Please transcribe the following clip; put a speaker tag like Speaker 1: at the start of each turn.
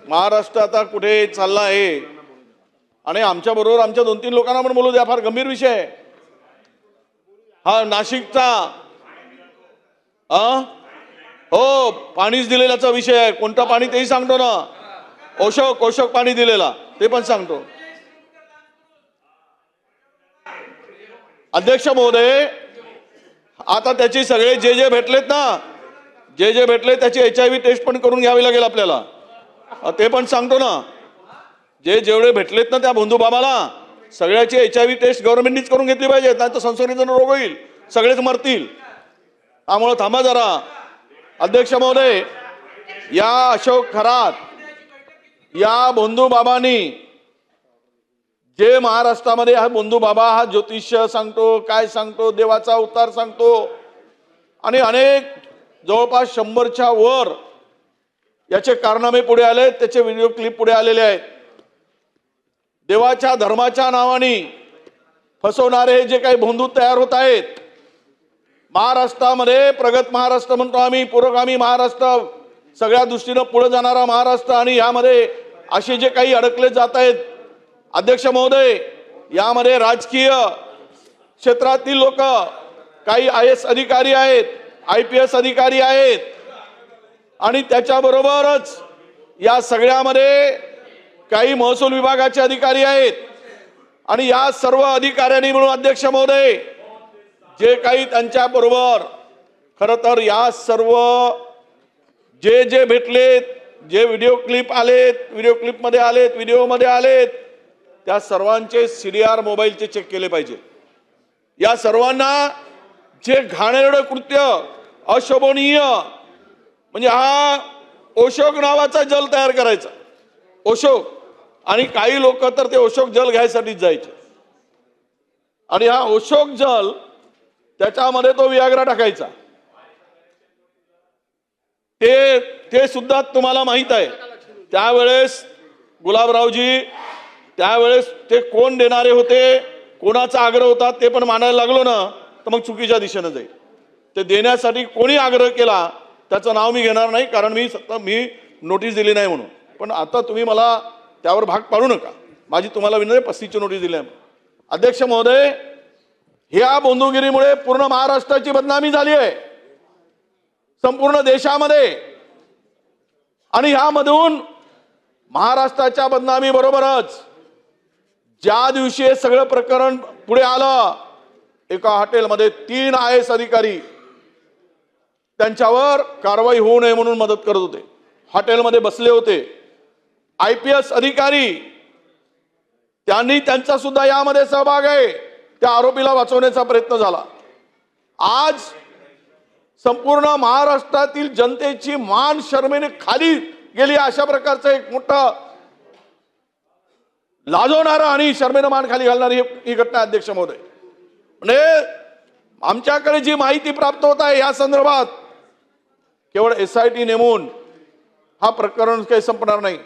Speaker 1: महाराष्ट्र आता कुठे चालला आहे आणि आमच्या बरोबर आमच्या 2-3 लोकांना पण बोलू द्या, फार गंभीर विषय आहे हा नाशिकचा। हो, पाणीच दिलेल्याचा विषय आहे। कोणतं पाणी तेही सांगतो ना, ओशोक पाणी दिलेला ते पण सांगतो। अध्यक्ष महोदय, आता त्याची सगळे जे भेटलेत ना, जे भेटले त्याची HIV टेस्ट पण करून घ्यावी लागेल आपल्याला, ते पण सांगतो ना। जेवढे भेटलेत ना त्या बंधू बाबाला सगळ्याची HIV टेस्ट गव्हर्नमेंटनीच करून घेतली पाहिजे, नाही तर संसर्गजन्य रोग होईल, सगळेच मरतील। त्यामुळे थांबा जरा। अध्यक्ष महोदय, या अशोक खरात या बंधू बाबांनी जे महाराष्ट्रामध्ये हा बंधू बाबा हा ज्योतिष्य सांगतो, काय सांगतो, देवाचा अवतार सांगतो आणि अनेक जवळपास 100च्या वर याचे कारनामे पुढे आले, त्याचे व्हिडिओ क्लिप पुढे आलेले आहेत। देवाच्या धर्माच्या नावाने फसवणारे जे काही बंधू तयार होत आहेत, महाराष्ट्रामध्ये प्रगत महाराष्ट्र म्हणतो आम्ही, पुरोगामी महाराष्ट्र, सगळ्या दृष्टीने पुढे जाणारा महाराष्ट्र, आणि यामध्ये असे जे काही अडकले जात आहेत अध्यक्ष महोदय, यामध्ये राजकीय क्षेत्रातील लोक, काही IAS अधिकारी आहेत, IPS अधिकारी आहेत, आणि त्याच्याबरोबरच या सगळ्यामध्ये काही महसूल विभागाचे अधिकारी आहेत, आणि या सर्व अधिकाऱ्यांनी मिळून अध्यक्ष महोदय जे काही त्यांच्या बरोबर खरं तर या सर्व जे भेटलेत, जे व्हिडिओ क्लिप आलेत, व्हिडिओ क्लिपमध्ये आलेत, व्हिडिओमध्ये आलेत, त्या सर्वांचे CDR मोबाईलचे चेक केले पाहिजे। या सर्वांना जे घाणेरडं कृत्य, अशोभनीय, म्हणजे हा ओशोक नावाचा जल तयार करायचा, ओशोक, आणि काही लोक तर ते ओशोक जल घ्यायसाठीच जायचे, आणि हा ओशोक जल त्याच्यामध्ये तो वियाग्रा टाकायचा, ते सुद्धा तुम्हाला माहित आहे। त्यावेळेस गुलाबरावजी, त्यावेळेस ते कोण देणारे होते, कोणाचा आग्रह होता ते पण मानायला लागलो ना तर मग चुकीच्या दिशेने जाईल। ते देण्यासाठी कोणी आग्रह केला त्याचं नाव मी घेणार नाही, कारण मी नोटीस दिली नाही म्हणून, पण आता तुम्ही मला त्यावर भाग पाडू नका। माझी तुम्हाला विनंती, 35ची नोटीस दिली आहे। अध्यक्ष महोदय, ह्या बंधुगिरीमुळे पूर्ण महाराष्ट्राची बदनामी झाली आहे, संपूर्ण देशामध्ये, आणि ह्यामधून महाराष्ट्राच्या बदनामी बरोबरच ज्या दिवशी हे सगळं प्रकरण पुढे आलं, एका हॉटेलमध्ये 3 IAS अधिकारी त्यांच्यावर कारवाई होऊ नये म्हणून मदत करत होते, हॉटेलमध्ये बसले होते। IPS अधिकारी, त्यांनी त्यांचा सुद्धा यामध्ये सहभाग आहे, त्या आरोपीला वाचवण्याचा प्रयत्न झाला। आज संपूर्ण महाराष्ट्रातील जनतेची मान शर्मेने खाली गेली, अशा प्रकारचं एक मोठं लाजवणारं आणि शर्मेने मान खाली घालणारी ही घटना अध्यक्ष महोदय। म्हणजे आमच्याकडे जी माहिती प्राप्त होत आहे या संदर्भात, केवळ SIT नेमून हा प्रकरण काही संपणार नाही।